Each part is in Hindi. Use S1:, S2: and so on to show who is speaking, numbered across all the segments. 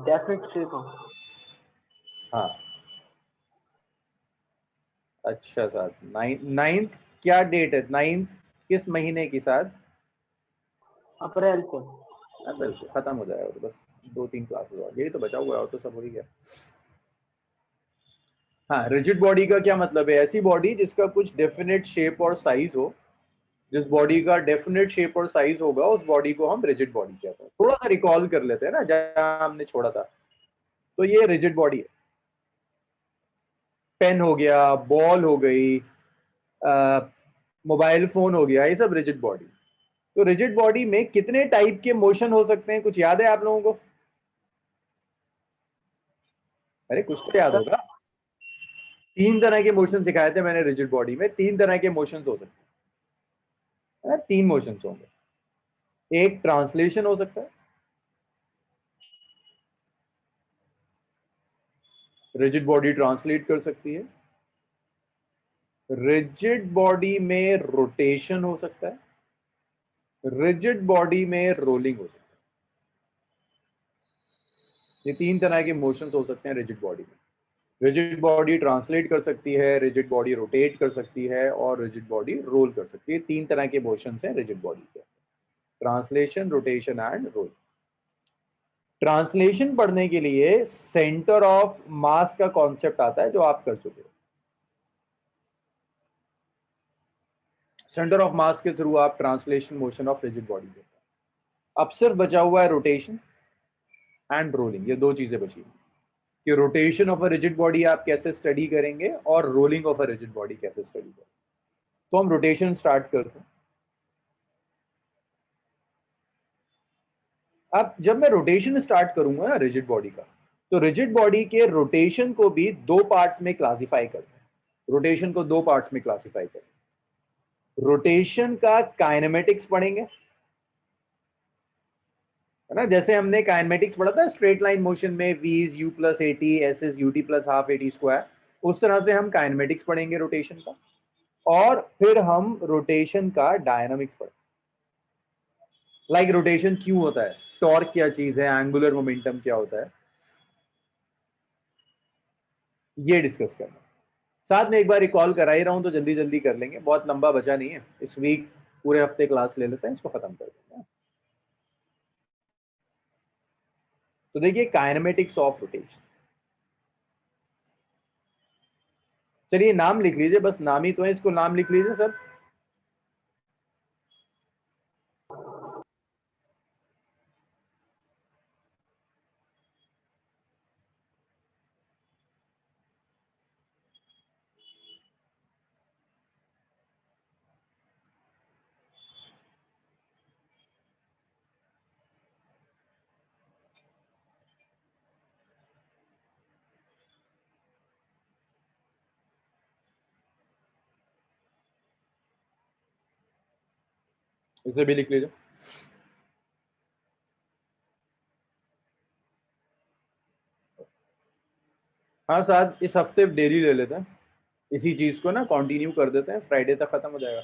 S1: Definite shape.
S2: हाँ अच्छा साहब, नाइन्थ क्या डेट है? नाइन्थ किस महीने की साथ?
S1: अप्रैल से।
S2: बिल्कुल खत्म हो जाएगा, तो बस 2-3 क्लासेस और, यही तो बचा हुआ है, और तो सब हो ही गया। हाँ, रिजिड बॉडी का क्या मतलब है? ऐसी बॉडी जिसका कुछ डेफिनेट शेप और साइज हो। जिस बॉडी का डेफिनेट शेप और साइज होगा उस बॉडी को हम रिजिड बॉडी कहते हैं। थोड़ा सा रिकॉल कर लेते हैं ना जहां हमने छोड़ा था। तो ये रिजिड बॉडी है। पेन हो गया, बॉल हो गई, मोबाइल फोन हो गया, ये सब रिजिड बॉडी। तो रिजिड बॉडी में कितने टाइप के मोशन हो सकते हैं, कुछ याद है आप लोगों को? अरे कुछ तो याद होगा। 3 तरह के मोशन सिखाए थे मैंने रिजिड बॉडी में। 3 तरह के मोशन हो सकते हैं, 3 मोशन होंगे। एक ट्रांसलेशन हो सकता है, रिजिड बॉडी ट्रांसलेट कर सकती है। रिजिड बॉडी में रोटेशन हो सकता है, रिजिड बॉडी में रोलिंग हो सकता है। ये 3 तरह के मोशंस हो सकते हैं रिजिड बॉडी में। रिजिड बॉडी ट्रांसलेट कर सकती है, रिजिड बॉडी रोटेट कर सकती है, और रिजिड बॉडी रोल कर सकती है। 3 तरह के मोशंस हैं रिजिड बॉडी के, translation, rotation and roll. Translation पढ़ने के लिए सेंटर ऑफ मास का कॉन्सेप्ट आता है, जो आप कर चुके हो। सेंटर ऑफ मास के थ्रू आप translation motion of rigid body देते हैं। अब सिर्फ बचा हुआ है रोटेशन एंड रोलिंग। ये 2 चीजें बची हैं कि rotation of a rigid body आप कैसे स्टडी करेंगे और rolling of a rigid body कैसे स्टडी करेंगे। तो हम रोटेशन स्टार्ट करते हैं। अब जब मैं रोटेशन स्टार्ट करूंगा ना रिजिड बॉडी का, तो रिजिड बॉडी के रोटेशन को भी 2 पार्ट्स में क्लासिफाई करते हैं। रोटेशन को 2 पार्ट्स में क्लासिफाई करते हैं। रोटेशन का काइनेमेटिक्स पढ़ेंगे, है ना, जैसे हमने काइनेमेटिक्स पढ़ा था स्ट्रेट लाइन मोशन में, v is u plus a T, S is U T plus half A T square. उस तरह से हम काइनेमेटिक्स पढ़ेंगे रोटेशन का, और फिर हम रोटेशन का डायनामिक्स पढ़ेंगे। लाइक रोटेशन क्यों होता है, टॉर्क क्या चीज है, एंगुलर मोमेंटम क्या होता है, ये डिस्कस करना। साथ में एक बार रिकॉल करा ही रहा हूं तो जल्दी जल्दी कर लेंगे, बहुत लंबा बचा नहीं है। इस वीक पूरे हफ्ते क्लास ले लेते हैं, इसको खत्म कर देंगे। तो देखिए काइनेमेटिक्स ऑफ रोटेशन, चलिए नाम लिख लीजिए, बस नाम ही तो है, इसको नाम लिख लीजिए सर। इसे भी लिख लीजिए। हाँ साहब, इस हफ्ते डेली ले लेते हैं, इसी चीज को ना कंटिन्यू कर देते हैं, फ्राइडे तक खत्म हो जाएगा।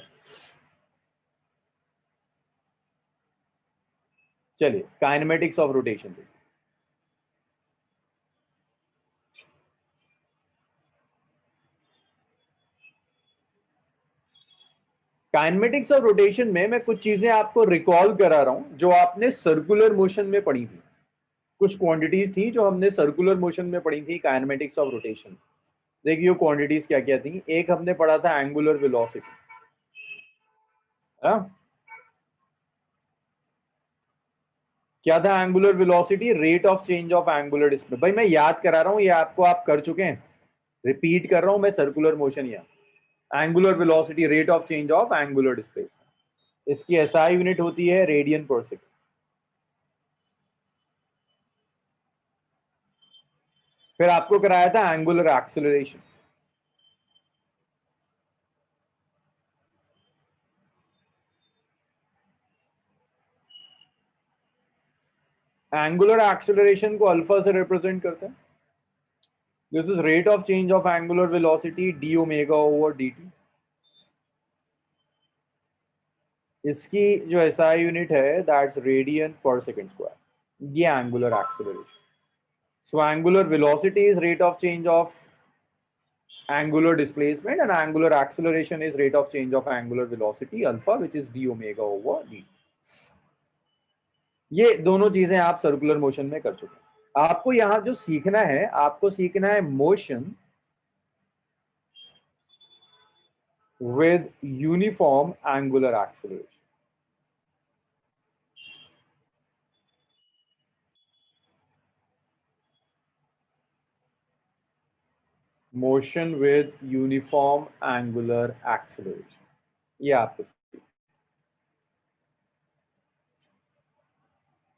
S2: चलिए काइनेमेटिक्स ऑफ रोटेशन देखिए। काइनेमेटिक्स ऑफ रोटेशन में मैं कुछ चीजें आपको रिकॉल करा रहा हूं जो आपने सर्कुलर मोशन में पढ़ी थी। कुछ क्वांटिटीज थी जो हमने सर्कुलर मोशन में पढ़ी थी काइनेमेटिक्स ऑफ रोटेशन। देखिए वो क्वांटिटीज क्या क्या थी। एक हमने पढ़ा था एंगुलर वेलोसिटी, क्या था angular velocity? Rate of change of angular displacement. भाई मैं याद करा रहा हूं, ये आपको आप कर चुके हैं, रिपीट कर रहा हूं मैं। सर्कुलर मोशन या angular velocity, rate of change of angular displacement, इसकी एसआई यूनिट होती है रेडियन पर सेकंड। फिर आपको कराया था एंगुलर एक्सेलरेशन। एंगुलर एक्सेलरेशन को अल्फा से रिप्रेजेंट करते हैं। This is rate of change of angular velocity D omega over D T. इसकी जो एसआई यूनिट है that's radian per second square. ये angular acceleration. So angular velocity is rate of change of angular displacement and angular acceleration is rate of change of angular velocity alpha, which is d omega over d. ये दोनों चीजें आप सर्कुलर मोशन में कर चुके हैं। आपको यहां जो सीखना है, आपको सीखना है motion with uniform angular acceleration. Motion with uniform angular acceleration. ये आपको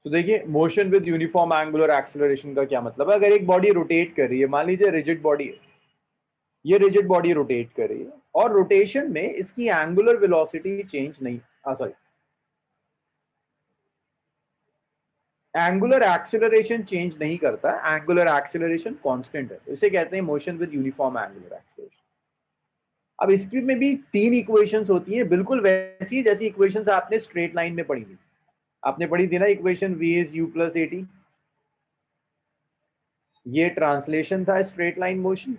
S2: तो देखिए motion with uniform angular acceleration का क्या मतलब है। अगर एक बॉडी रोटेट कर रही है, मान लीजिए रिजिड बॉडी है, ये रिजिड बॉडी रोटेट कर रही है और रोटेशन में इसकी एंगुलर वेलोसिटी चेंज नहीं, सॉरी, एंगुलर एक्सेलरेशन चेंज नहीं करता, एंगुलर एक्सेलरेशन कांस्टेंट है, इसे कहते हैं motion with uniform angular acceleration. अब इसकी में भी तीन इक्वेशंस होती हैं, बिल्कुल वैसी जैसी इक्वेशंस आपने स्ट्रेट लाइन में पढ़ी थी। आपने पढ़ी थी ना equation v is u plus a T, ये ट्रांसलेशन था स्ट्रेट लाइन मोशन।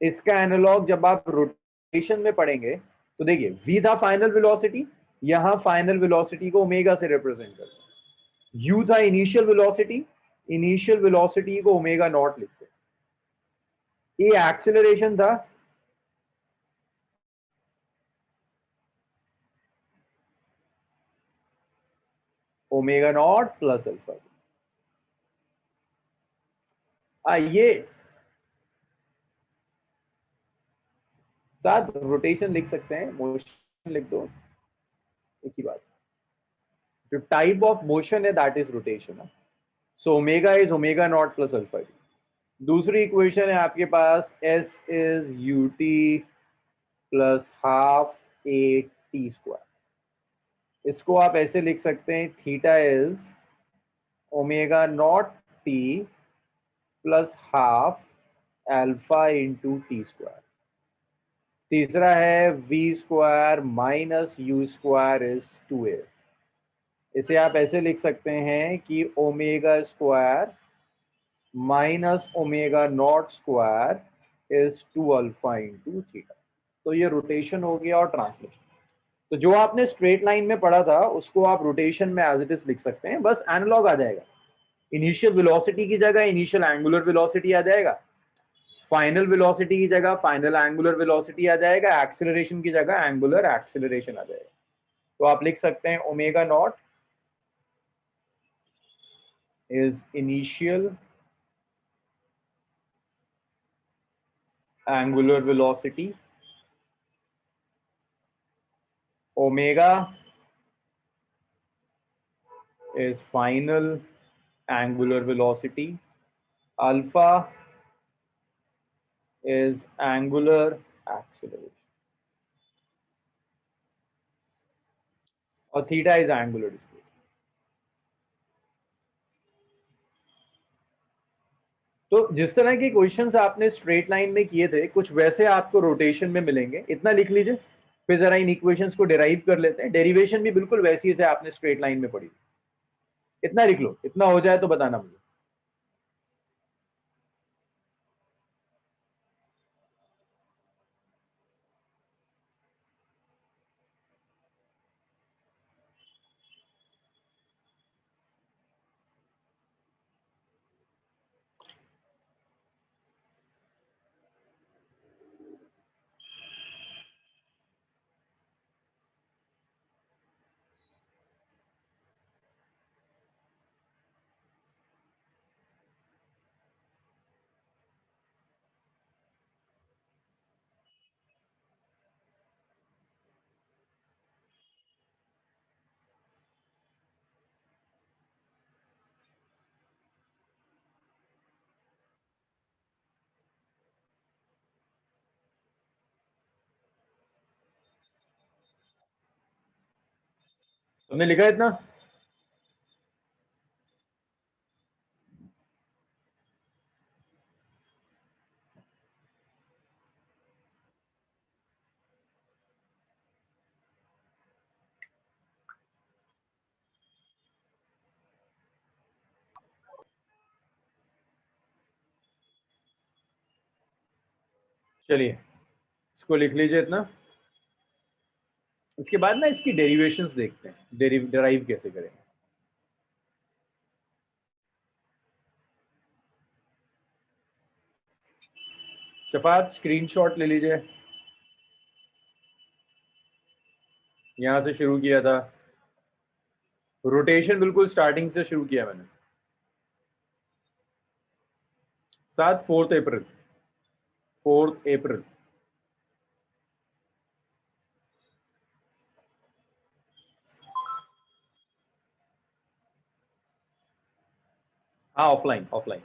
S2: इसका एनालॉग जब आप रोटेशन में पढ़ेंगे तो देखिए v था फाइनल वेलोसिटी, यहां फाइनल वेलोसिटी को ओमेगा से रिप्रेजेंट करते हैं। u था इनिशियल वेलोसिटी, इनिशियल वेलोसिटी को ओमेगा नॉट लिखते हैं। ये एक्सेलरेशन था, ओमेगा नॉट प्लस अल्फा। ये साथ रोटेशन लिख सकते हैं, मोशन लिख दो, एक ही बात। जो टाइप ऑफ मोशन है that is rotation. So omega is omega naught plus alpha. दूसरी इक्वेशन है आपके पास S is U T plus half A T square. इसको आप ऐसे लिख सकते हैं, theta is omega naught T plus half alpha into T square. तीसरा है V square minus U square is 2s। इसे आप ऐसे लिख सकते हैं कि omega square minus omega naught square is 2 alpha into theta. तो ये रोटेशन हो गया और ट्रांसलेशन। तो जो आपने स्ट्रेट लाइन में पढ़ा था उसको आप रोटेशन में एज इट इज लिख सकते हैं, बस एनालॉग आ जाएगा। इनिशियल वेलोसिटी की जगह इनिशियल एंगुलर वेलोसिटी आ जाएगा, फाइनल वेलोसिटी की जगह फाइनल एंगुलर वेलोसिटी आ जाएगा, एक्सेलरेशन की जगह एंगुलर एक्सेलरेशन आ जाएगा। तो आप लिख सकते हैं omega naught is initial angular velocity, omega is final angular velocity, alpha is angular acceleration, और theta is angular displacement। तो जिस तरह के क्वेश्चंस आपने स्ट्रेट लाइन में किए थे कुछ वैसे आपको रोटेशन में मिलेंगे, इतना लिख लीजिए। फिर जरा इन इक्वेशंस को डिराइव कर लेते हैं। डेरिवेशन भी बिल्कुल वैसी है जैसे आपने स्ट्रेट लाइन में पढ़ी। इतना लिख लो, इतना हो जाए तो बताना मुझे। तुमने लिखा है इतना? चलिए इसको लिख लीजिए इतना। इसके बाद ना इसकी डेरिवेशंस देखते हैं, डेराइव कैसे करेंगे। शफात स्क्रीनशॉट ले लीजिए, यहां से शुरू किया था, रोटेशन बिल्कुल स्टार्टिंग से शुरू किया मैंने। 4 अप्रैल, 4 अप्रैल। हाँ ऑफलाइन, ऑफलाइन।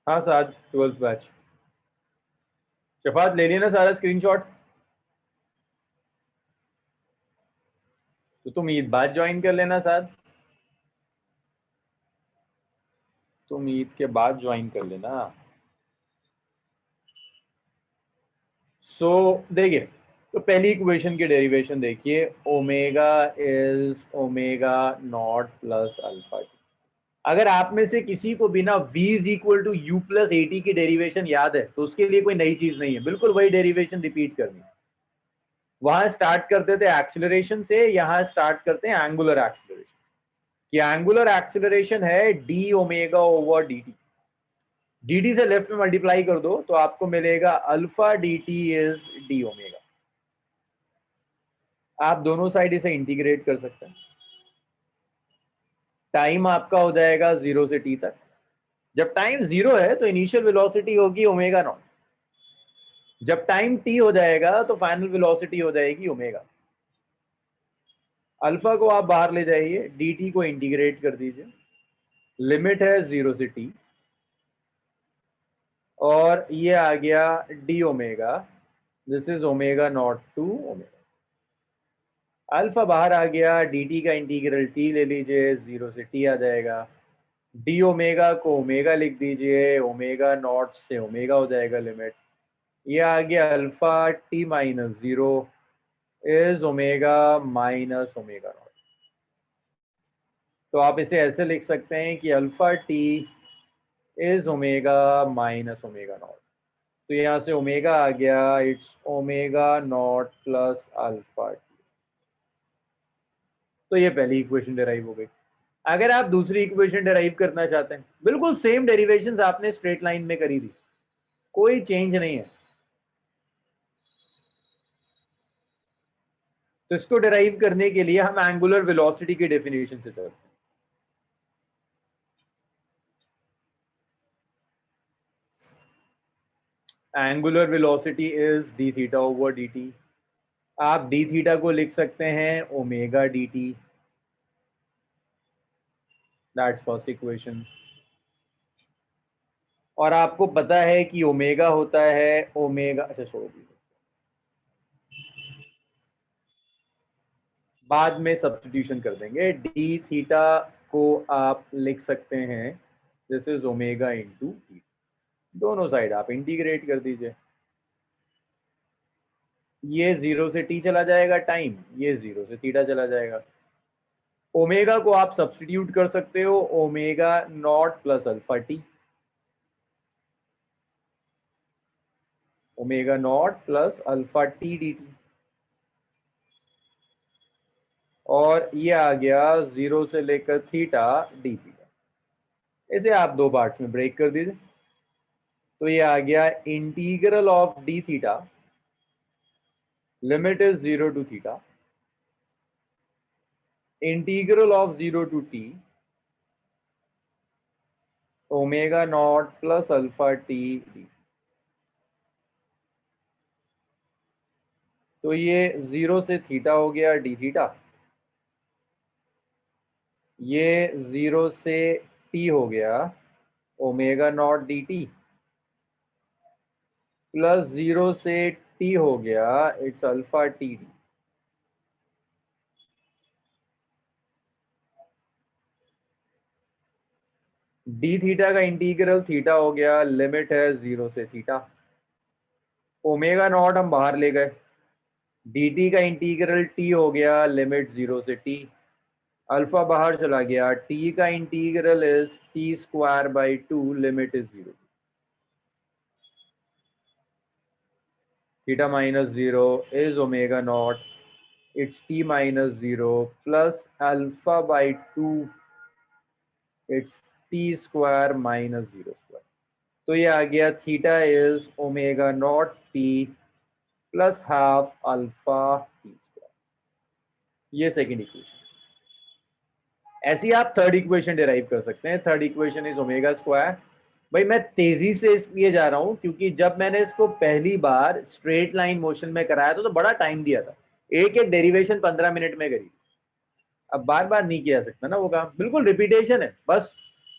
S2: हाँ साथ 12th बैच। शफात ले लिया ना सारा स्क्रीनशॉट? तो तुम ईद बाद ज्वाइन कर लेना साथ, तुम ईद के बाद ज्वाइन कर लेना। सो देखिए, तो पहली इक्वेशन की डेरिवेशन देखिए, omega is omega naught plus alpha. अगर आप में से किसी को बिना v is equal to u plus a t की डेरिवेशन याद है तो उसके लिए कोई नई चीज नहीं है, बिल्कुल वही डेरिवेशन रिपीट करनी है। वहां स्टार्ट करते थे एक्सिलरेशन से, यहां स्टार्ट करते हैं एंगुलर एक्सिलरेशन। कि एंगुलर एक्सिलरेशन है D omega over D T. D T से लेफ्ट में मल्टीप्लाई कर दो तो आपको मिलेगा alpha D T is D omega. आप दोनों साइड इसे इंटीग्रेट कर सकते हैं। टाइम आपका हो जाएगा 0 से t तक। जब टाइम 0 है तो इनिशियल वेलोसिटी होगी ओमेगा नॉट। जब टाइम t हो जाएगा तो फाइनल वेलोसिटी हो जाएगी ओमेगा। अल्फा को आप बाहर ले जाइए, dt को इंटीग्रेट कर दीजिए। लिमिट है 0 से t, और ये आ गया d omega, this is omega naught to omega. Alpha बाहर आ गया, dt का इंटीग्रल t ले लीजिए, 0 से t आ जाएगा। डी ओमेगा को ओमेगा लिख दीजिए, ओमेगा नॉट से ओमेगा हो जाएगा लिमिट। ये आ गया alpha T minus 0 is omega minus omega not. तो आप इसे ऐसे लिख सकते हैं कि alpha T is omega minus omega not. तो यहाँ से ओमेगा आ गया, it's omega naught plus alpha T. तो ये पहली इक्वेशन डेराइव हो गई। अगर आप दूसरी इक्वेशन डेराइव करना चाहते हैं, बिल्कुल सेम डेरिवेशंस आपने स्ट्रेट लाइन में करी थी, कोई चेंज नहीं है, तो इसको डेराइव करने के लिए हम एंगुलर वेलोसिटी की डेफिनेशन से चलते हैं। Angular velocity is D theta over D T. आप डी थीटा को लिख सकते हैं omega D T, that's first equation. और आपको पता है कि ओमेगा होता है ओमेगा, अच्छा छोड़ दीजिए, बाद में सब्स्टिट्यूशन कर देंगे। डी थीटा को आप लिख सकते हैं this is omega into T. दोनों साइड आप इंटीग्रेट कर दीजिए। ये 0 से t चला जाएगा टाइम, ये 0 से थीटा चला जाएगा। ओमेगा को आप सब्स्टिट्यूट कर सकते हो, omega naught plus alpha T, omega naught plus alpha t D T. और ये आ गया 0 से लेकर थीटा डी थीटा। इसे आप दो पार्ट्स में ब्रेक कर दीजिए, तो ये आ गया integral of d theta, limit is 0 to theta, integral of 0 to t omega naught plus alpha t d. तो ये 0 से थीटा हो गया डी थीटा, ये 0 से टी हो गया omega naught D T, plus 0 से टी हो गया it's alpha t D. D theta का इंटीग्रल थीटा हो गया, लिमिट है 0 से थीटा। ओमेगा नॉट हम बाहर ले गए, डी टी का इंटीग्रल टी हो गया, लिमिट 0 से टी। अल्फा बाहर चला गया, टी का integral is T square by 2, limit is 0। Theta minus 0 is omega not, it's T minus 0 plus alpha by 2, it's T square minus 0 square. तो ये आ गया theta is omega naught T plus half alpha T square. ये सेकेंड इक्वेशन। ऐसे ही आप थर्ड इक्वेशन डिराइव कर सकते हैं। Third equation is omega square. भाई मैं तेजी से इसलिए जा रहा हूं क्योंकि जब मैंने इसको पहली बार स्ट्रेट लाइन मोशन में कराया था तो बड़ा टाइम दिया था, एक एक डेरिवेशन 15 मिनट में करी। अब बार बार नहीं किया सकता ना वो काम, बिल्कुल रिपीटेशन है बस।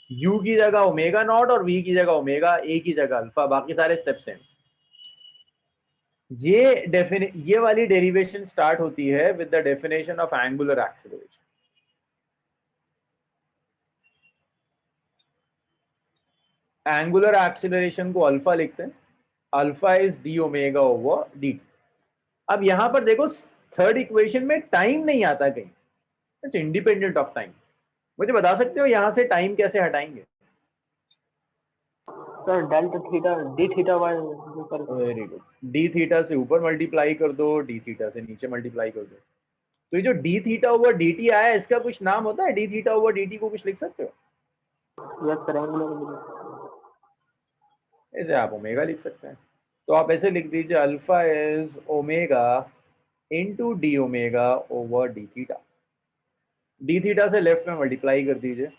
S2: u की जगह ओमेगा नॉट और v की जगह ओमेगा, a की जगह अल्फा, बाकी सारे स्टेप्स हैं। ये वाली डेरिवेशन स्टार्ट होती है with the definition of angular acceleration. Angular acceleration को अल्फा लिखते हैं, alpha is D omega over D T. अब यहां पर देखो थर्ड इक्वेशन में टाइम नहीं आता कहीं, इट्स इंडिपेंडेंट ऑफ टाइम। मुझे बता सकते हो यहां से टाइम कैसे हटाएंगे?
S1: Sir delta theta d theta by कर।
S2: वेरी गुड, डी थीटा से ऊपर मल्टीप्लाई कर दो, डी थीटा से नीचे मल्टीप्लाई कर दो। तो ये जो D theta over D T आया, इसका कुछ नाम होता है? D theta over D T को कुछ लिख सकते हो?
S1: Yes sir, angular.
S2: ऐसे आप ओमेगा लिख सकते हैं। तो आप ऐसे लिख दीजिए, alpha is omega into D omega over D theta. D theta से लेफ्ट में मल्टीप्लाई कर दीजिए।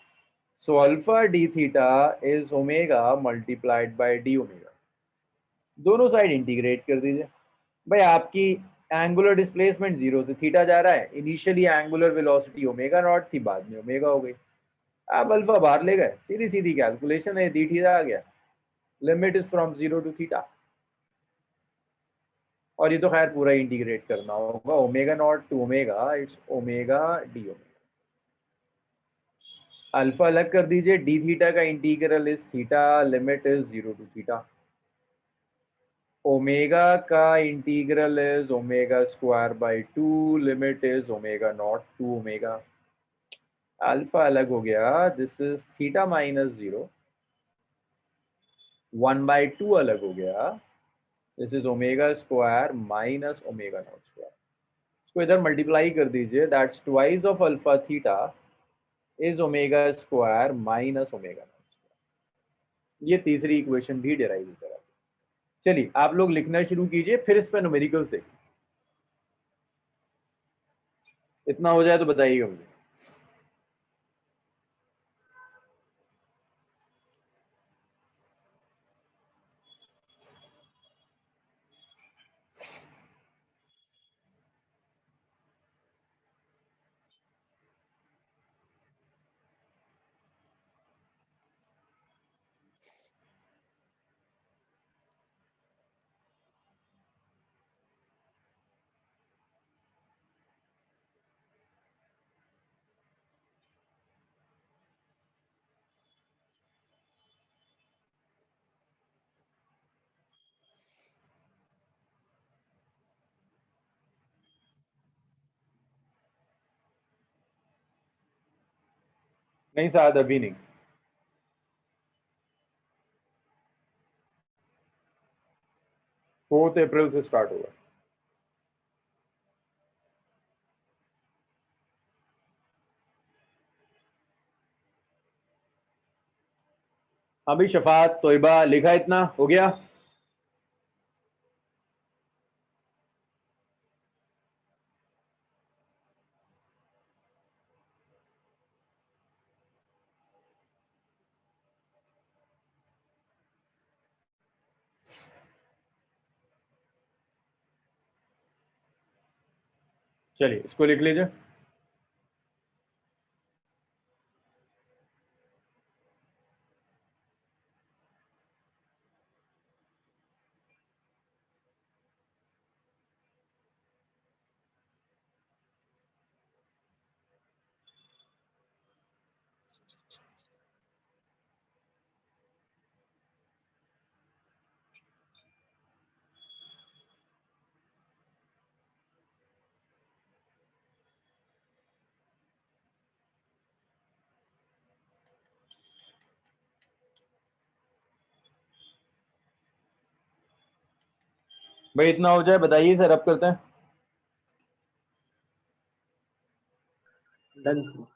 S2: So alpha D theta is omega multiplied bye D omega. दोनों साइड इंटीग्रेट कर दीजिए। भाई आपकी एंगुलर डिस्प्लेसमेंट 0 से थीटा जा रहा है, initially angular velocity omega naught थी, बाद में ओमेगा हो गई। आप अल्फा बाहर ले गए, सीधी सीधी कैलकुलेशन है, डी थीटा आ गया, limit is from 0 to theta. और ये तो खैर पूरा इंटीग्रेट करना होगा, omega naught to omega, it's omega D omega. Alpha अलग कर दीजिए, डी थीटा का integral is theta, limit is 0 to theta. Omega का integral is omega square by 2, limit is omega naught to omega. Alpha अलग हो गया, दिस इज थीटा माइनस 0, 1/2 अलग हो गया, this is omega square minus omega naught square. इसको इधर मल्टीप्लाई कर दीजिए, that's twice of alpha theta is omega square minus omega naught square. ये तीसरी इक्वेशन भी डिराइव करा। चलिए आप लोग लिखना शुरू कीजिए, फिर इस पर न्यूमेरिकल्स देखिए। इतना हो जाए तो बताइएगा मुझे। नहीं साहब, अभी नहीं। 4 अप्रैल से स्टार्ट होगा। अभी शफात तोयबा लिखा, इतना हो गया। चलिए इसको लिख लीजिए। भाई इतना हो जाए बताइए सर, अब करते हैं।
S1: डन।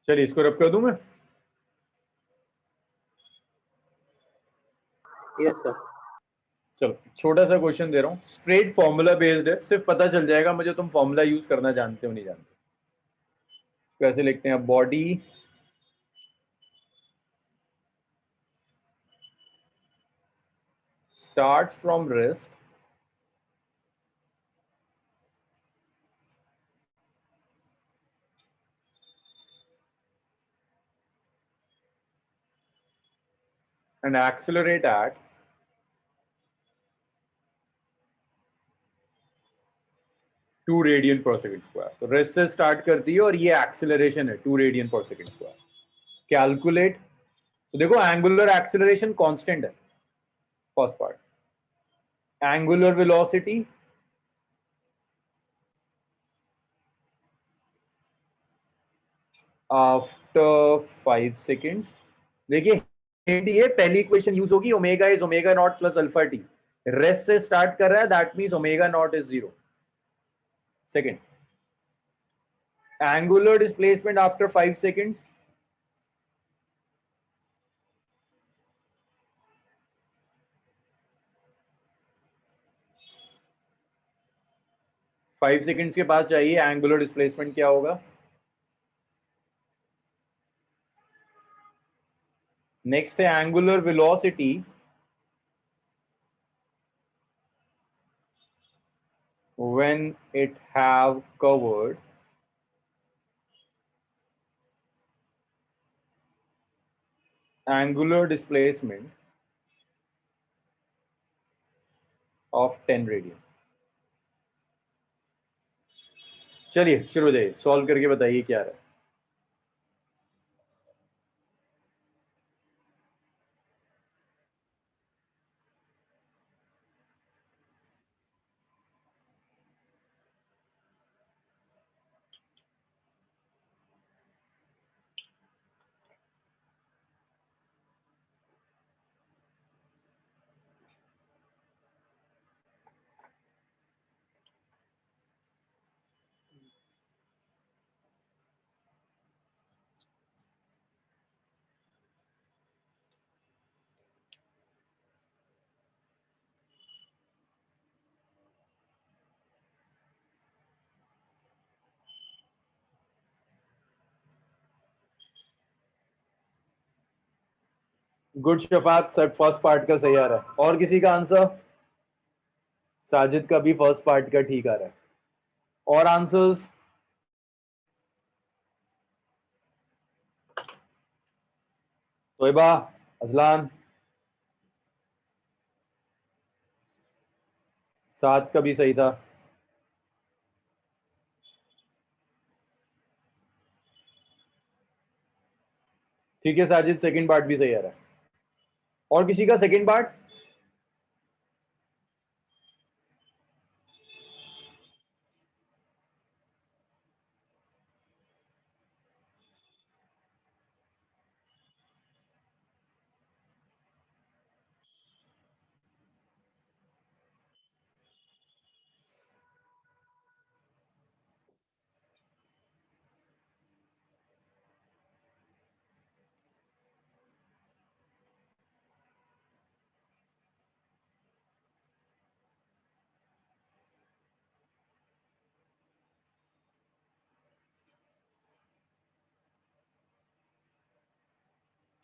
S2: चलिए इसको रब कर दूं मैं।
S1: Yes sir.
S2: चलो छोटा सा क्वेश्चन दे रहा हूँ, स्ट्रेट फॉर्मूला बेस्ड है, सिर्फ पता चल जाएगा मुझे तुम फॉर्मूला यूज करना जानते हो नहीं जानते। कैसे लिखते हैं? Body starts from rest and accelerate at 2 radian per second square. तो रेस्ट से स्टार्ट करती है और ये एक्सेलरेशन है 2 radian per second square. Calculate. तो देखो एंगुलर एक्सेलरेशन कांस्टेंट है, first part. Angular velocity after 5 seconds. देखिए हिंट ये पहली इक्वेशन यूज होगी, omega is omega naught plus alpha T. Rest से स्टार्ट कर रहा है, that means omega naught is 0। Second, angular displacement after 5 seconds, 5 seconds के बाद चाहिए एंगुलर डिस्प्लेसमेंट क्या होगा। नेक्स्ट है angular velocity when it have covered angular displacement of 10 radian. चलिए शुरू हो जाइए, सॉल्व करके बताइए क्या है। Good Shafat sir, first part का सही आ रहा है। और किसी का आंसर? साजिद का भी फर्स्ट पार्ट का ठीक आ रहा है। और आंसर्स? तोयबा, अजलान, सात का भी सही था। ठीक है साजिद, सेकंड पार्ट भी सही आ रहा है। और किसी का सेकंड पार्ट?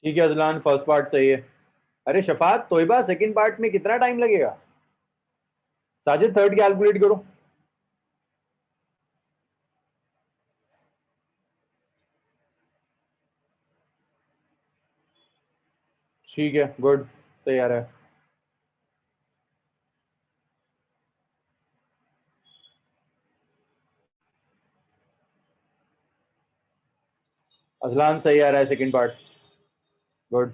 S2: ठीक है अजलान, फर्स्ट पार्ट सही है। अरे शफात तोयबा सेकंड पार्ट में कितना टाइम लगेगा? साजिद थर्ड कैलकुलेट करो। ठीक है, गुड, सही आ रहा है। अजलान सही आ रहा है सेकंड पार्ट, गुड।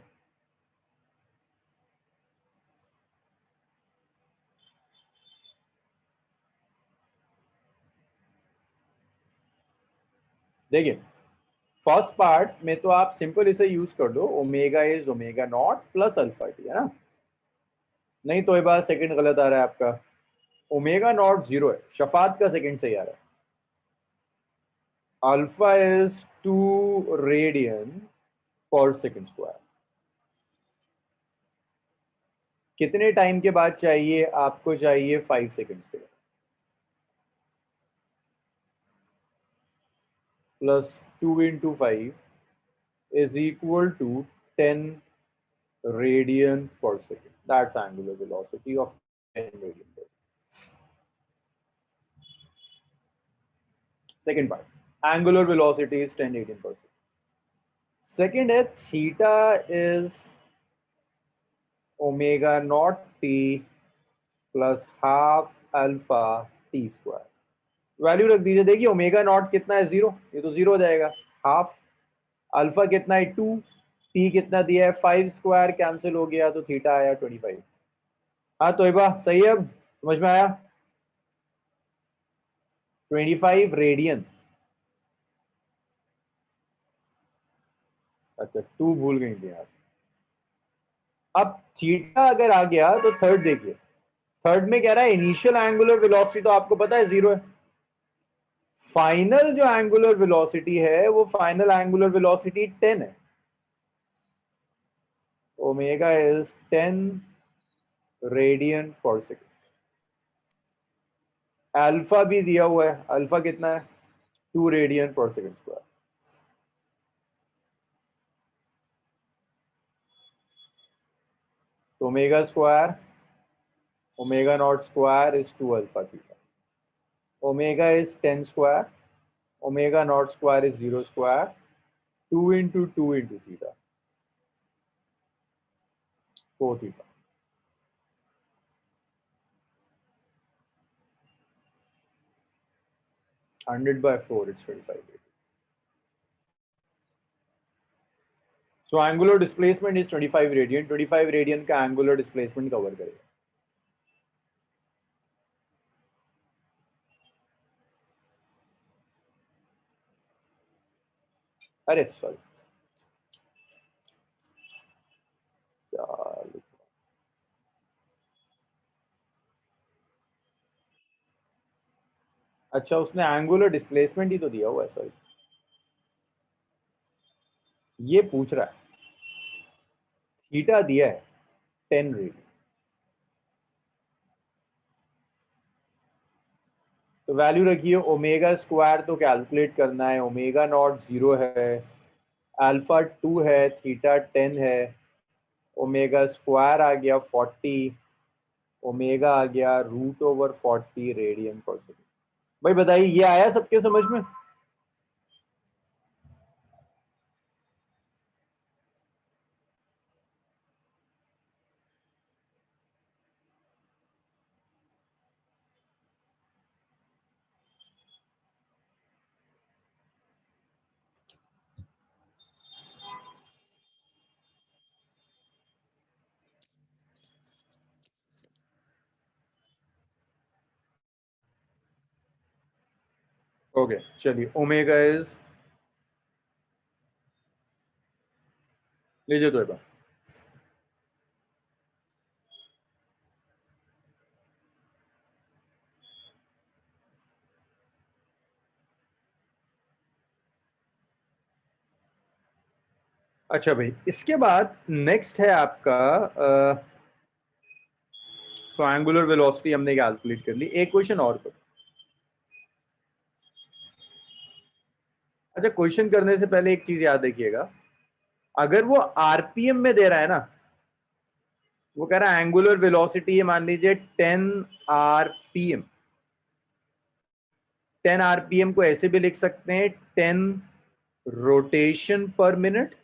S2: देखिए फर्स्ट पार्ट में तो आप सिंपल इसे यूज कर दो, omega is omega naught plus alpha T, है ना? नहीं तो ये बात सेकंड गलत आ रहा है आपका, ओमेगा नॉट जीरो है, शफात का सेकंड सही आ रहा है। Alpha is 2 radian per second square. कितने टाइम के बाद चाहिए आपको? चाहिए 5 सेकंड्स के बाद। Plus 2 into 5 is equal to 10 radian per second. That's angular velocity of 10 radian per second. Second part, angular velocity is 10 radian per second. Second है theta is omega naught t plus half alpha t square. Value रख दीजिए, देखिए ओमेगा नॉट कितना है? 0, ये तो 0 हो जाएगा। हाफ अल्फा कितना है? 2, टी कितना दिया है? 5 स्क्वायर, कैंसिल हो गया तो थीटा आया 25। हाँ तोयबा सही है, अब समझ में आया? 25 रेडियन। अच्छा 2 भूल गई थी यार। अब थीटा अगर आ गया तो थर्ड देखिए, थर्ड में कह रहा है इनिशियल एंगुलर वेलोसिटी तो आपको पता है 0 है। फाइनल जो एंगुलर वेलोसिटी है वो फाइनल एंगुलर वेलोसिटी 10 है। Omega is 10 radian per second. Alpha भी दिया हुआ है, अल्फा कितना है? 2 रेडियन पर सेकेंड स्क्वायर। तो omega square, omega naught square is 2 alpha theta. Omega is 10 square, omega naught square is 0 square, 2 into 2 into theta, 4 theta. Hundred by 4 it's 25 radian. So angular displacement is 25 radian. 25 radian का एंगुलर डिस्प्लेसमेंट कवर करेगा। अरे सॉरी, अच्छा उसने एंगुलर डिस्प्लेसमेंट ही तो दिया हुआ है, सॉरी। ये पूछ रहा है थीटा दिया है 10 रेडियन, तो वैल्यू रखिए ओमेगा स्क्वायर तो कैलकुलेट करना है, ओमेगा नॉट 0 है, अल्फा 2 है, थीटा 10 है, ओमेगा स्क्वायर आ गया 40, ओमेगा आ गया √/40 रेडियन पर सेकेंड। भाई बताइए ये आया सबके समझ में? ओके चलिए, ओमेगा इज, लीजिए तो एक बार। अच्छा भाई इसके बाद नेक्स्ट है आपका तो एंगुलर वेलोसिटी हमने कैलकुलेट कर ली, एक क्वेश्चन और करो। अच्छा क्वेश्चन करने से पहले एक चीज याद रखिएगा, अगर वो आरपीएम में दे रहा है ना वो कह रहा है एंगुलर वेलोसिटी है मान लीजिए 10 आरपीएम। 10 आरपीएम को ऐसे भी लिख सकते हैं 10 रोटेशन पर मिनट,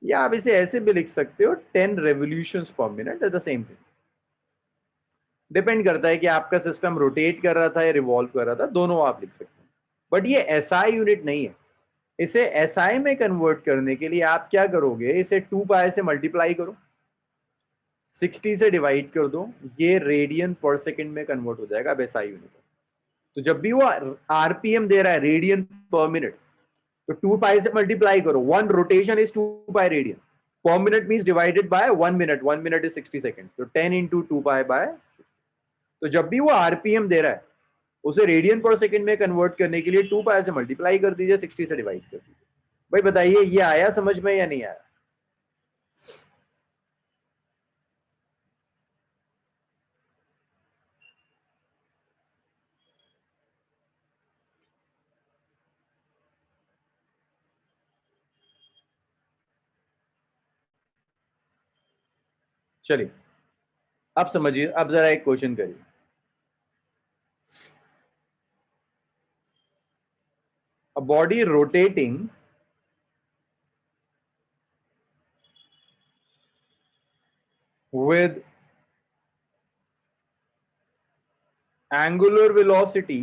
S2: या आप इसे ऐसे भी लिख सकते हो 10 रेवोल्यूशंस पर minute, the same thing. Depend करता है कि आपका सिस्टम रोटेट कर रहा था या रिवॉल्व कर रहा था, दोनों आप लिख सकते हैं। बट ये एसआई यूनिट नहीं है। इसे एसआई में कन्वर्ट करने के लिए आप क्या करोगे, इसे 2 पाई से मल्टीप्लाई करो, 60 से डिवाइड कर दो, ये रेडियन पर सेकंड में कन्वर्ट हो जाएगा अब एसआई यूनिट। तो जब भी वो आरपीएम दे रहा है रेडियन पर मिनट, तो 2 पाई से मल्टीप्लाई करो, 1 रोटेशन इज 2 पाई रेडियन पर minute means divided by 1 minute, 1 minute is 60 second, तो 10 इंटू 2 पाई बाय। तो जब भी वो आरपीएम दे रहा है उसे रेडियन पर सेकंड में कन्वर्ट करने के लिए 2 पाई से मल्टीप्लाई कर दीजिए, 60 से डिवाइड कर दीजिए। भाई बताइए ये आया समझ में या नहीं आया? चलिए अब समझिए, अब जरा एक क्वेश्चन करिए। A body rotating with angular velocity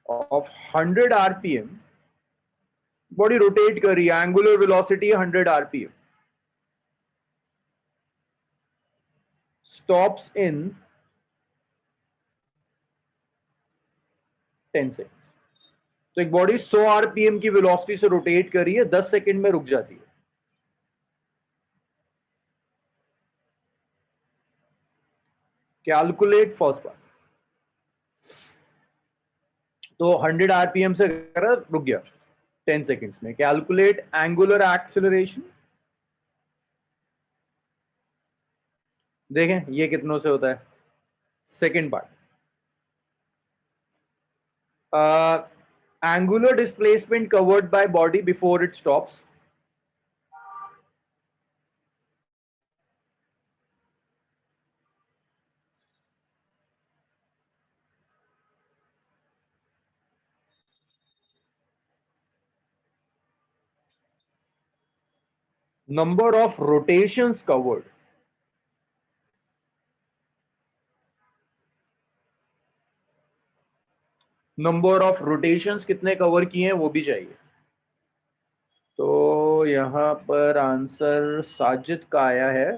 S2: of 100 rpm, body rotate कर रही है, एंगुलर वेलोसिटी 100 आरपीएम, स्टॉप्स इन 10 सेकेंड। तो एक बॉडी 100 आरपीएम की वेलोसिटी से रोटेट कर रही है, 10 सेकेंड में रुक जाती है। Calculate first part. तो 100 आरपीएम से रुक गया 10 सेकेंड्स में। Calculate angular acceleration. देखें ये कितनों से होता है। Second part, angular displacement covered by body before it stops, number of rotations covered, number of rotations कितने कवर किए हैं वो भी चाहिए। तो यहां पर आंसर साजिद का आया है।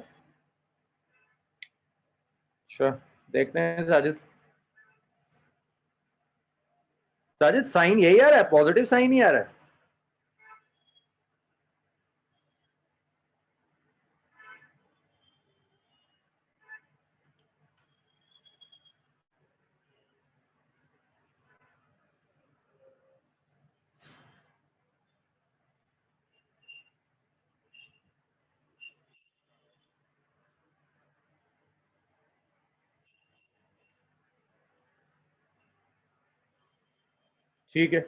S2: अच्छा देखते हैं साजिद। साजिद साइन यही आ रहा है, पॉजिटिव साइन ही आ रहा है। ठीक है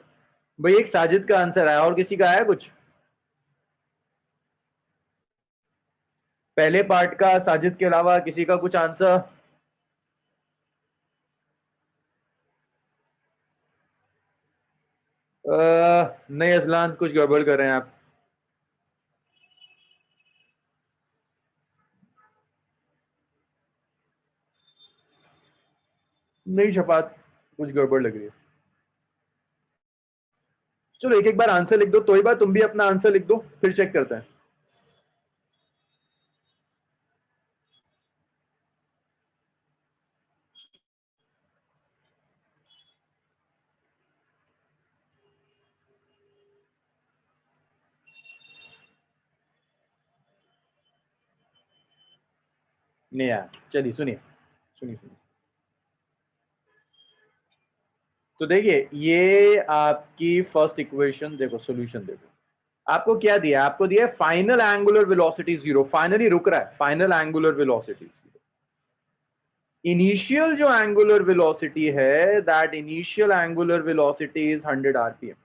S2: भाई, एक साजिद का आंसर आया, और किसी का आया कुछ? पहले पार्ट का साजिद के अलावा किसी का कुछ आंसर? नहीं अजलान, कुछ गड़बड़ कर रहे हैं आप। नहीं शफात, कुछ गड़बड़ लग रही है। चलो एक एक बार आंसर लिख दो, तो ही बार तुम भी अपना आंसर लिख दो, फिर चेक करते हैं। नहीं यार, चलिए सुनिए सुनिए सुनिए। तो देखिए ये आपकी फर्स्ट इक्वेशन, देखो सॉल्यूशन देखो। आपको क्या दिया, आपको दिया फाइनल एंगुलर वेलोसिटी 0, फाइनली रुक रहा है, फाइनल एंगुलर वेलोसिटी 0। इनिशियल जो एंगुलर वेलोसिटी है, that initial angular velocity is 100 RPM.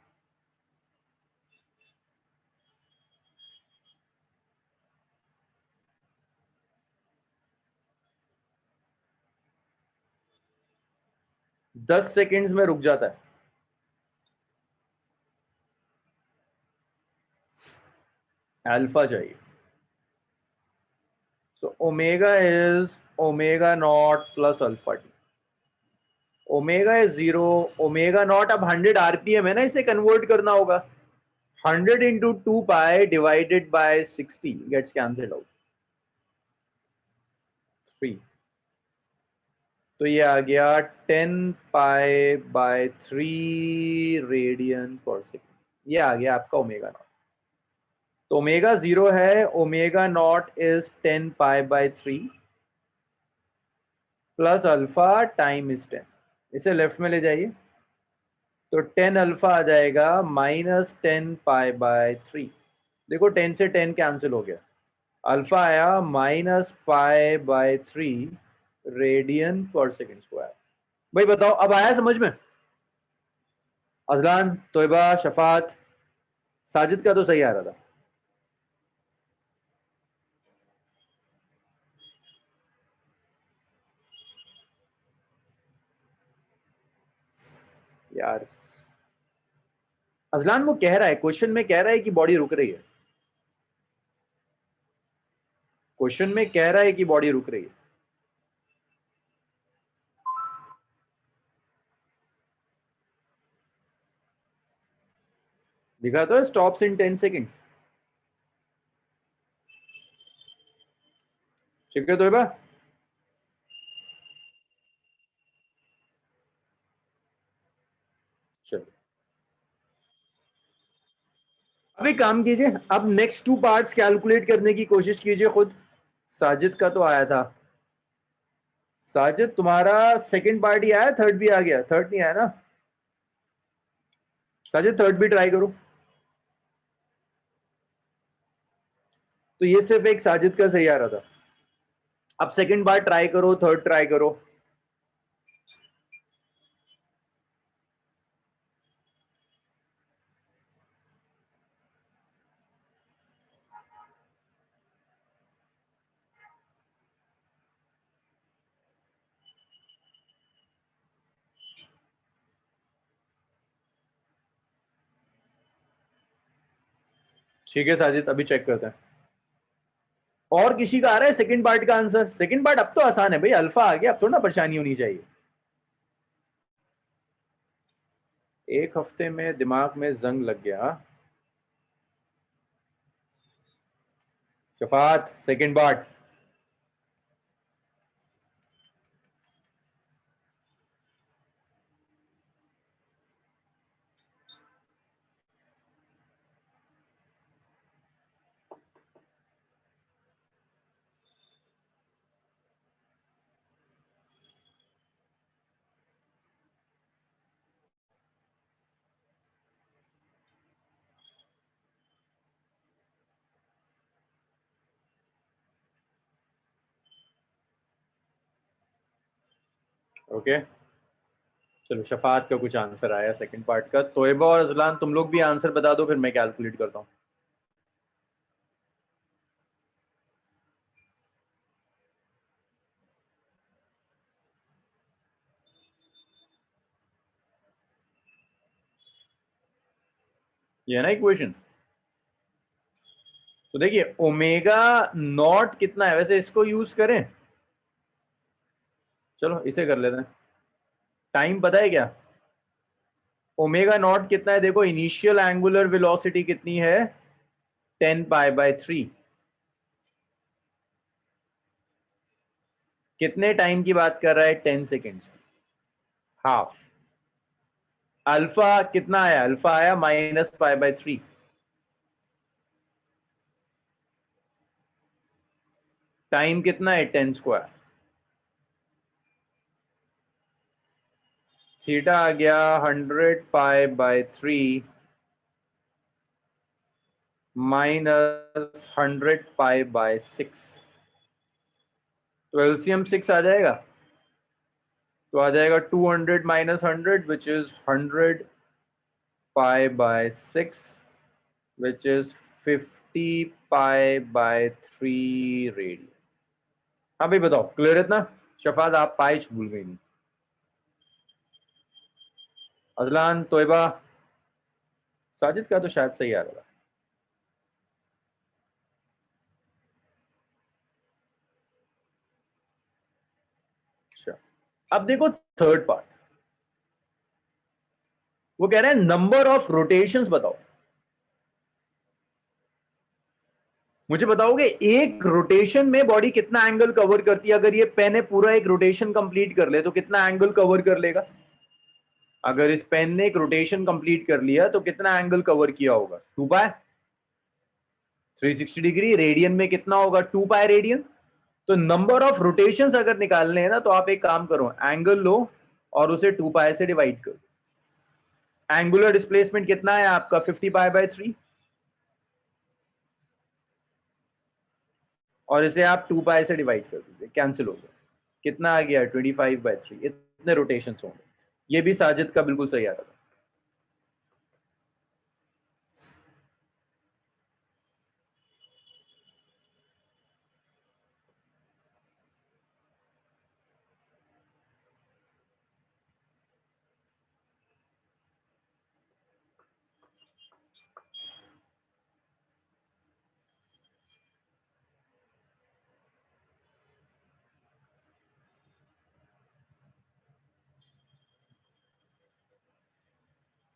S2: 10 seconds में रुक जाता है। अल्फा चाहिए। सो omega is omega naught plus alpha T. Omega is 0, omega naught अब 100 आरपीएम है ना, इसे कन्वर्ट करना होगा। 100 into 2 pi divided by 60 gets cancel out 3। तो ये आ गया 10 pi by 3 radian per second. ये आ गया आपका ओमेगा नॉट। तो ओमेगा 0 है, omega naught is 10 pi by 3 plus alpha time is 10। इसे लेफ्ट में ले जाइए तो 10 अल्फा आ जाएगा माइनस 10 पाई बाय 3। देखो 10 से 10 कैंसिल हो गया। अल्फा आया minus pi by 3 radian per second square. भाई बताओ अब आया समझ में? अजलान, तोयबा, शफात, साजिद का तो सही आ रहा था। यार अजलान वो कह रहा है, क्वेश्चन में कह रहा है कि बॉडी रुक रही है। क्वेश्चन में कह रहा है कि बॉडी रुक रही है। दिखा तो स्टॉप्स इन 10 सेकेंड्स। ठीक है तोयबा? चलो अभी काम कीजिए, अब नेक्स्ट 2 पार्ट्स कैलकुलेट करने की कोशिश कीजिए खुद। साजिद का तो आया था। साजिद तुम्हारा सेकंड पार्ट ही आया, थर्ड भी आ गया? थर्ड नहीं आया ना साजिद? थर्ड भी ट्राई करो। तो ये सिर्फ एक साजिद का सही आ रहा था। अब सेकंड पार्ट ट्राई करो, थर्ड ट्राई करो। ठीक है साजिद, अभी चेक करते हैं। और किसी का आ रहा है सेकंड पार्ट का आंसर? सेकंड पार्ट अब तो आसान है भाई, अल्फा आ गया, अब तो ना परेशानी होनी चाहिए। एक हफ्ते में दिमाग में जंग लग गया। Shafat second part. ओके चलो, शफात का कुछ आंसर आया सेकंड पार्ट का। तोयबा और अजलान तुम लोग भी आंसर बता दो, फिर मैं कैलकुलेट करता हूँ। ये है ना इक्वेशन। तो देखिए ओमेगा नॉट कितना है, वैसे इसको यूज करें, चलो इसे कर लेते हैं। टाइम पता है क्या ओमेगा नॉट कितना है? देखो इनिशियल एंगुलर वेलोसिटी कितनी है, 10 पाई बाय 3। कितने टाइम की बात कर रहा है? 10 सेकेंड्स, हाफ। अल्फा कितना आया? अल्फा आया माइनस पाई बाय 3। टाइम कितना है? 10 स्क्वायर। थीटा आ गया 100 पाई बाय 3 माइनस 100 पाई बाय 6। तो एलसीएम 6 आ जाएगा, तो आ जाएगा 200 minus 100 which is 100 pi by 6 which is 50 pi by 3 radian. हाँ भाई बताओ, क्लियर इतना? शफात आप पाई भूल गई नहीं। अजलान, तोयबा, साजिद का तो शायद सही आ रहा है। अच्छा, अब देखो थर्ड पार्ट, वो कह रहे हैं नंबर ऑफ रोटेशंस बताओ। मुझे बताओगे एक रोटेशन में बॉडी कितना एंगल कवर करती है? अगर ये पेन है पूरा एक रोटेशन कंप्लीट कर ले तो कितना एंगल कवर कर लेगा? अगर इस पेन ने एक रोटेशन कंप्लीट कर लिया तो कितना एंगल कवर किया होगा? 2 पाई 360 डिग्री। रेडियन में कितना होगा? 2 पाई रेडियन। तो नंबर ऑफ रोटेशंस अगर निकालने हैं ना तो आप एक काम करो, एंगल लो और उसे 2 पाई से डिवाइड करो। एंगुलर डिस्प्लेसमेंट कितना है आपका? 50 पाई बाय 3, और इसे आप 2 पाई से डिवाइड कर दीजिए, कैंसिल हो गया। कितना आ गया? 25/3। इतने रोटेशंस होंगे। ये भी साजिद का बिल्कुल सही आ रहा था।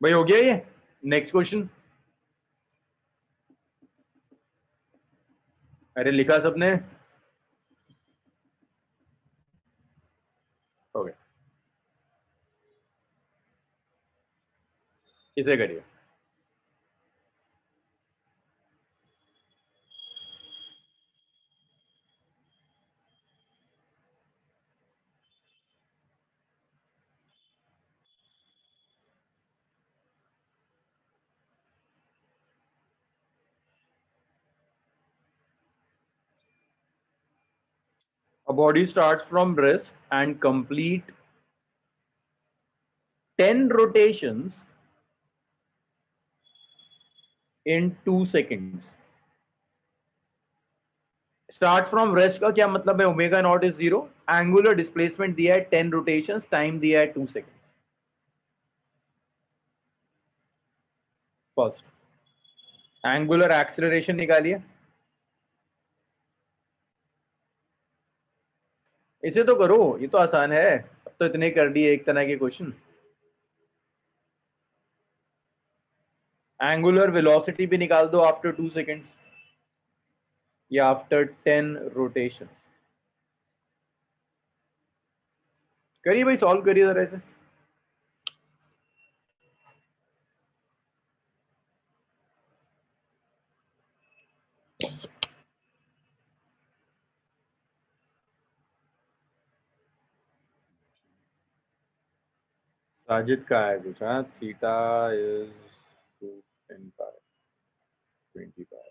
S2: भाई हो गया ये? Next question. अरे लिखा सबने? हो गया। किसे करिए? A body starts from rest and complete 10 rotations in 2 seconds. Start from rest का क्या मतलब है? Omega naught is 0, angular displacement दिया है 10 रोटेशंस, टाइम दिया है 2 सेकेंड्स। फर्स्ट एंगुलर एक्सेलरेशन निकालिए। इसे तो करो, ये तो आसान है। अब तो इतने कर दिए एक तरह के क्वेश्चन। एंगुलर वेलोसिटी भी निकाल दो आफ्टर 2 सेकेंड्स या आफ्टर 10 रोटेशन। करिए भाई, सॉल्व करिए जरा इसे। साजिद का है कुछ? हाँ, थीटा इज 2 पाई 20 पाई।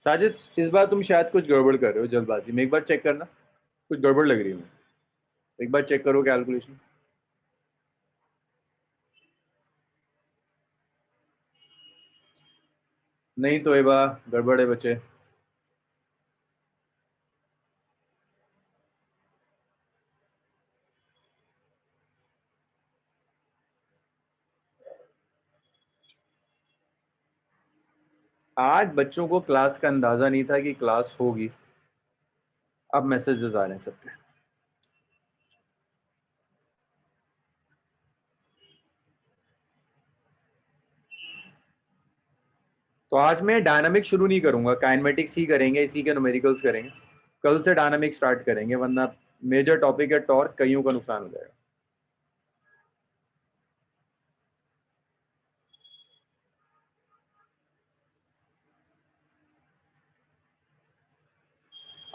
S2: साजिद, इस बार तुम शायद कुछ गड़बड़ कर रहे हो जल्दबाजी में। एक बार चेक करना, कुछ गड़बड़ लग रही है मुझे। एक बार चेक करो कैलकुलेशन। नहीं तो ये बात गड़बड़ है बच्चे। आज बच्चों को क्लास का अंदाजा नहीं था कि क्लास होगी। अब मैसेजेस आ रहे हैं सबके। तो आज मैं डायनामिक शुरू नहीं करूंगा, काइनेमेटिक्स ही करेंगे, इसी के न्यूमेरिकल्स करेंगे। कल से डायनामिक स्टार्ट करेंगे, वरना मेजर टॉपिक है टॉर्क, कईयों का नुकसान हो जाएगा।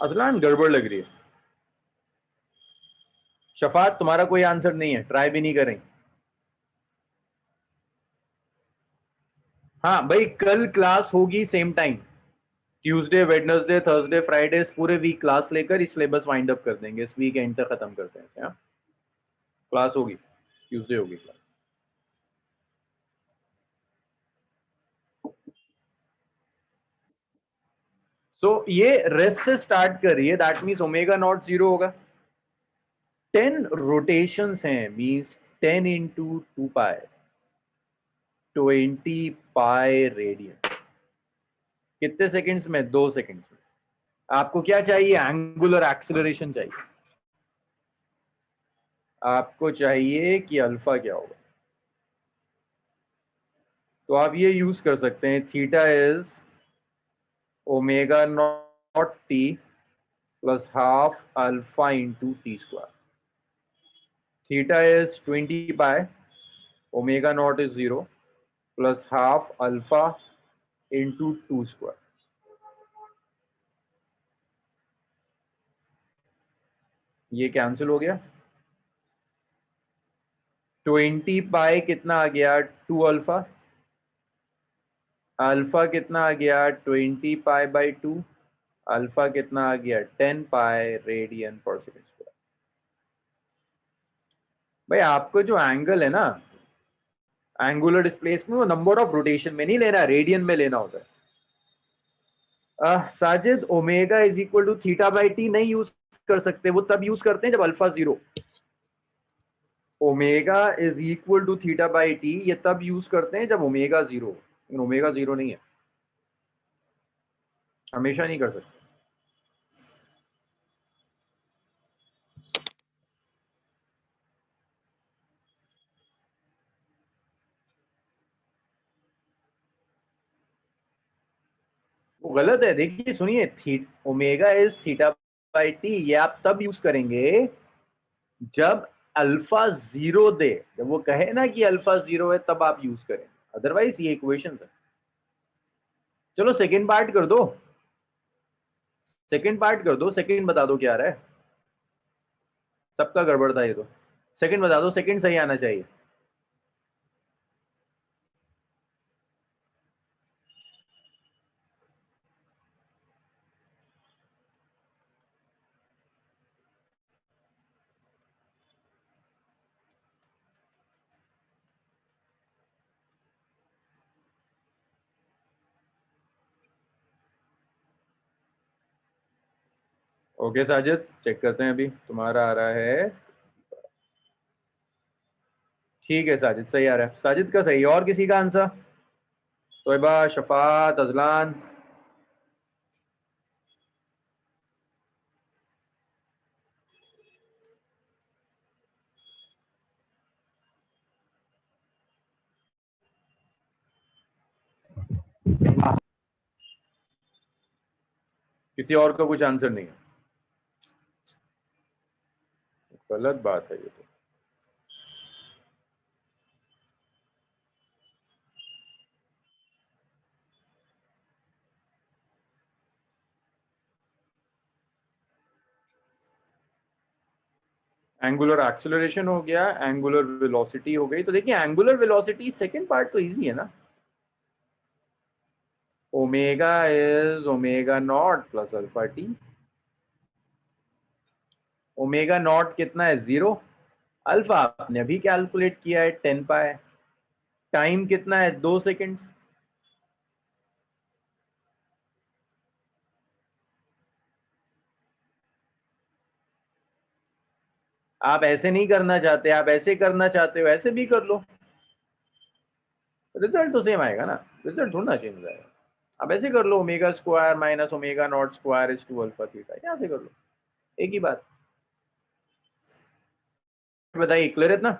S2: असलान गड़बड़ लग रही है। शफात, तुम्हारा कोई आंसर नहीं है, ट्राई भी नहीं करेंगे। हाँ भाई, कल क्लास होगी same time. Tuesday, Wednesday, Thursday, Friday, पूरे वीक क्लास लेकर इस सिलेबस वाइंड अप कर देंगे। इस वीक एंड तक खत्म करते हैं इसे। हाँ, क्लास होगी, ट्यूसडे होगी क्लास। सो ये रेस्ट से स्टार्ट कर रही है, दैट मीन्स ओमेगा नॉट 0 होगा। 10 रोटेशंस हैं, मीन्स 10 इंटू 2 पाई, 20 पाई रेडियन। कितने सेकंड्स में? 2 सेकंड्स में। आपको क्या चाहिए? एंगुलर एक्सेलरेशन चाहिए। आपको चाहिए कि अल्फा क्या होगा, तो आप ये यूज कर सकते हैं, theta is omega naught T plus half alpha into T square. Theta is 20 pi, omega naught is 0 plus half alpha into 2 square. ये कैंसिल हो गया। 20 पाई कितना आ गया? 2 अल्फा। अल्फा कितना आ गया? 20 पाई बाई 2। अल्फा कितना आ गया? 10 pi radian per second square. भाई आपको जो एंगल है ना, एंगुलर डिस्प्लेसमेंट, वो नंबर ऑफ रोटेशन में नहीं लेना, रेडियन में लेना होता है। Sajid, omega is equal to theta by t नहीं यूज कर सकते, वो तब यूज करते हैं जब alpha 0। Omega is equal to theta by t ये तब यूज करते हैं जब ओमेगा 0, लेकिन ओमेगा 0 नहीं है, हमेशा नहीं कर सकते। वो गलत है। देखिए सुनिए, omega is theta by t ये आप तब यूज करेंगे जब अल्फा 0 दे, जब वो कहे ना कि अल्फा 0 है तब आप यूज करें, अदरवाइज ये इक्वेशन है। चलो सेकेंड पार्ट कर दो, सेकेंड पार्ट कर दो, सेकेंड बता दो क्या आ रहा है। सबका गड़बड़ था ये तो। सेकेंड बता दो, सेकेंड सही आना चाहिए। ओके साजिद, चेक करते हैं अभी, तुम्हारा आ रहा है ठीक है। साजिद सही आ रहा है, साजिद का सही। और किसी का आंसर? तोयबा, शफात, अजलान? किसी और का कुछ आंसर नहीं है? गलत बात है ये तो। एंगुलर एक्सेलरेशन हो गया, एंगुलर वेलोसिटी हो गई। तो देखिए एंगुलर वेलोसिटी सेकंड पार्ट तो इजी है ना, omega is omega naught plus alpha T. Omega not कितना है? 0। अल्फा आपने अभी कैलकुलेट किया है 10 पाए। टाइम कितना है? 2 सेकंड। आप ऐसे नहीं करना चाहते, आप ऐसे करना चाहते हो, ऐसे भी कर लो, रिजल्ट तो सेम आएगा ना, रिजल्ट थोड़ा चेंज हो जाएगा। आप ऐसे कर लो, omega square minus omega naught square is two alpha theta, यहाँ से कर लो, एक ही बात। बताइए, क्लियर है ना?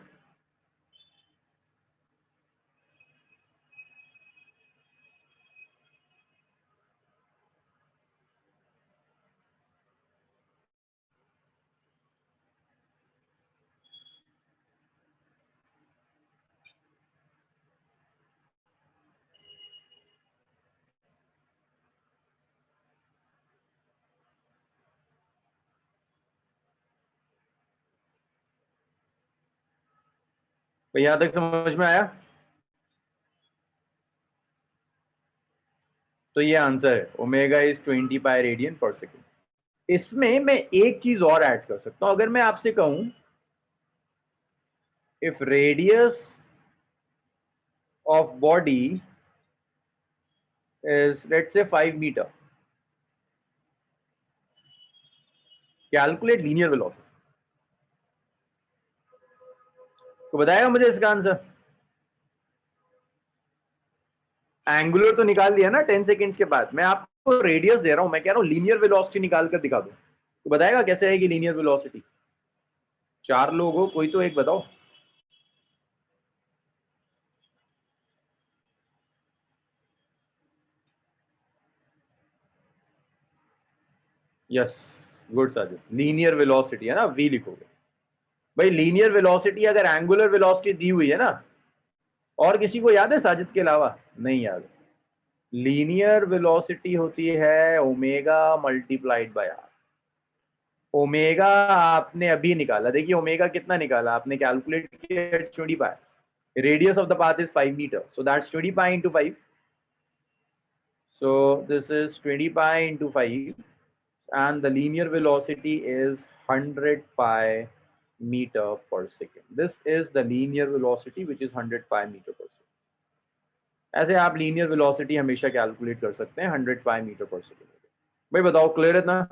S2: तो यहां तक समझ में आया? तो ये आंसर है, omega is 20 pi radian per second. इसमें मैं एक चीज और ऐड कर सकता हूं, अगर मैं आपसे कहूं if radius of body is let's say 5 meter, calculate linear velocity. तो बताएगा मुझे इसका आंसर? एंगुलर तो निकाल दिया ना 10 सेकेंड्स के बाद, मैं आपको रेडियस दे रहा हूं, मैं कह रहा हूं लीनियर वेलोसिटी निकाल कर दिखा दो। तो बताएगा कैसे आएगी लीनियर वेलोसिटी? 4 लोग हो, कोई तो एक बताओ। Yes, good Sajid, linear velocity है ना, वी लिखोगे। भाई लीनियर वेलोसिटी अगर एंगुलर वेलोसिटी दी हुई है ना, और किसी को याद है साजिद के अलावा? नहीं याद। लीनियर वेलोसिटी होती है omega multiplied by R. Omega आपने अभी निकाला, देखिए ओमेगा कितना निकाला आपने, कैलकुलेट किया 20 pi. Radius of the path is 5 metre, so that's 20 pi into 5. So this is 20 pi into 5 and the linear velocity is 100 pi meter per second. This is the linear velocity which is 100 pi meter per second. ऐसे आप लीनियर वेलोसिटी हमेशा कैलकुलेट कर सकते हैं 100 पाई मीटर पर सेकेंड। भाई बताओ, क्लियर है ना?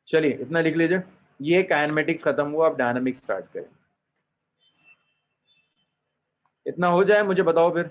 S2: चलिए इतना लिख लीजिए, ये काइनेमेटिक्स खत्म हुआ, अब डायनामिक्स स्टार्ट करें। इतना हो जाए मुझे बताओ फिर।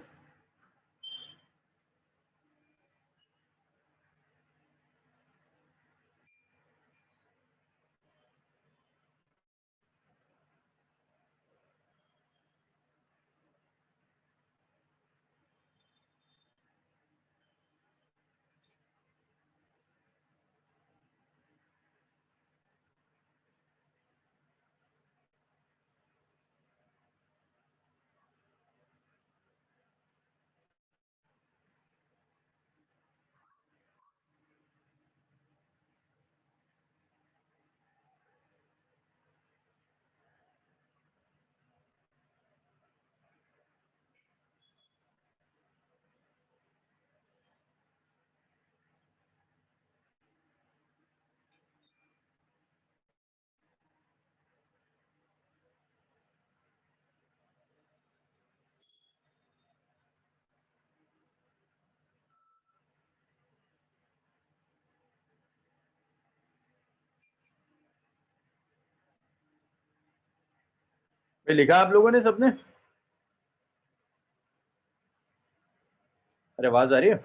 S2: लिखा आप लोगों ने सबने? अरे आवाज आ रही है?